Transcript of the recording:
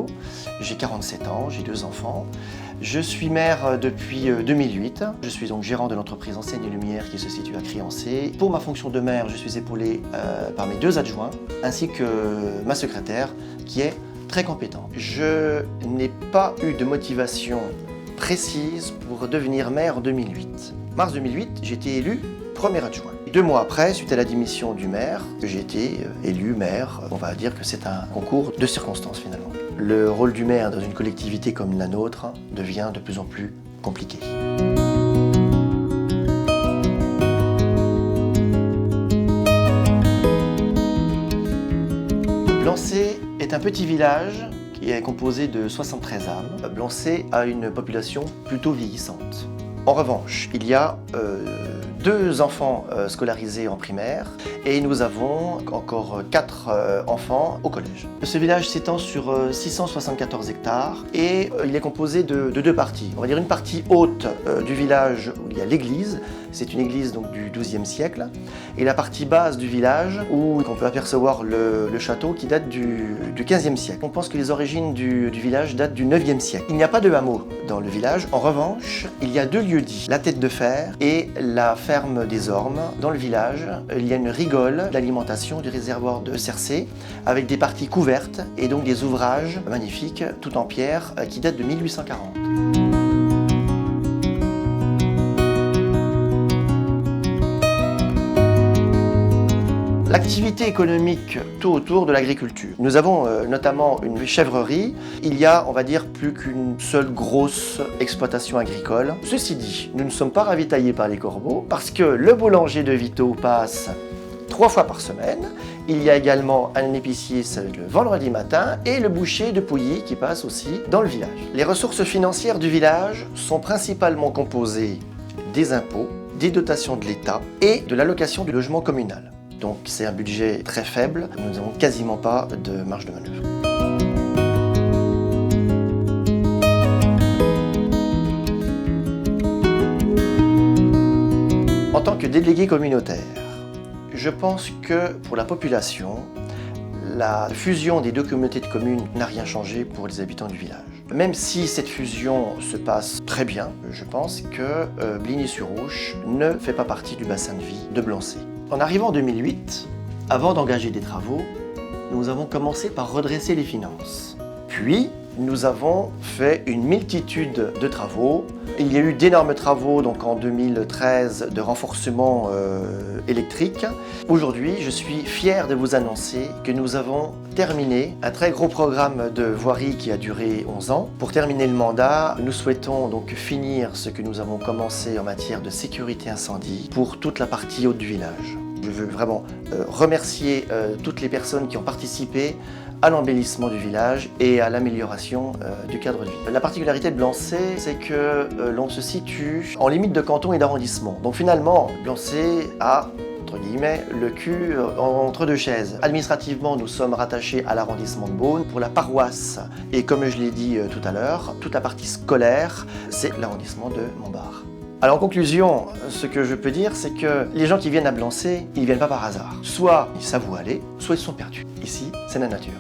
Thibault, j'ai 47 ans, j'ai 2 enfants. Je suis maire depuis 2008. Je suis donc gérant de l'entreprise Enseigne Lumière qui se situe à Criancé. Pour ma fonction de maire, je suis épaulé par mes 2 adjoints ainsi que ma secrétaire qui est très compétente. Je n'ai pas eu de motivation précise pour devenir maire en 2008. Mars 2008, j'ai été élu premier adjoint. 2 mois après, suite à la démission du maire, j'ai été élu maire. On va dire que c'est un concours de circonstances finalement. Le rôle du maire dans une collectivité comme la nôtre devient de plus en plus compliqué. Blancé est un petit village qui est composé de 73 âmes. Blancé a une population plutôt vieillissante. En revanche, il y a 2 enfants scolarisés en primaire et nous avons encore 4 enfants au collège. Ce village s'étend sur 674 hectares et il est composé de 2 parties. On va dire une partie haute du village où il y a l'église, c'est une église donc, du XIIe siècle, et la partie basse du village où on peut apercevoir le château qui date du XVe siècle. On pense que les origines du village datent du IXe siècle. Il n'y a pas de hameau dans le village. En revanche, il y a 2 lieux-dits, la Tête de Fer et la ferme des Ormes. Dans le village, il y a une rigole d'alimentation du réservoir de Cercé avec des parties couvertes et donc des ouvrages magnifiques, tout en pierre, qui datent de 1840. L'activité économique tout autour de l'agriculture. Nous avons notamment une chèvrerie. Il y a, on va dire, plus qu'une seule grosse exploitation agricole. Ceci dit, nous ne sommes pas ravitaillés par les corbeaux parce que le boulanger de Vito passe 3 fois par semaine. Il y a également un épicier le vendredi matin et le boucher de Pouilly qui passe aussi dans le village. Les ressources financières du village sont principalement composées des impôts, des dotations de l'État et de l'allocation du logement communal. Donc c'est un budget très faible, nous n'avons quasiment pas de marge de manœuvre. En tant que délégué communautaire, je pense que pour la population, la fusion des 2 communautés de communes n'a rien changé pour les habitants du village. Même si cette fusion se passe très bien, je pense que Bligny-sur-Ouche ne fait pas partie du bassin de vie de Blancé. En arrivant en 2008, avant d'engager des travaux, nous avons commencé par redresser les finances. Puis, nous avons fait une multitude de travaux. Il y a eu d'énormes travaux donc en 2013 de renforcement électrique. Aujourd'hui, je suis fier de vous annoncer que nous avons terminé un très gros programme de voirie qui a duré 11 ans. Pour terminer le mandat, nous souhaitons donc finir ce que nous avons commencé en matière de sécurité incendie pour toute la partie haute du village. Je veux vraiment remercier toutes les personnes qui ont participé à l'embellissement du village et à l'amélioration du cadre de vie. La particularité de Blancé, c'est que l'on se situe en limite de canton et d'arrondissement. Donc finalement, Blancé a, entre guillemets, le cul entre 2 chaises. Administrativement, nous sommes rattachés à l'arrondissement de Beaune. Pour la paroisse, et comme je l'ai dit tout à l'heure, toute la partie scolaire, c'est l'arrondissement de Montbard. Alors en conclusion, ce que je peux dire, c'est que les gens qui viennent à Blancé, ils ne viennent pas par hasard. Soit ils savent où aller, soit ils sont perdus. Ici, c'est la nature.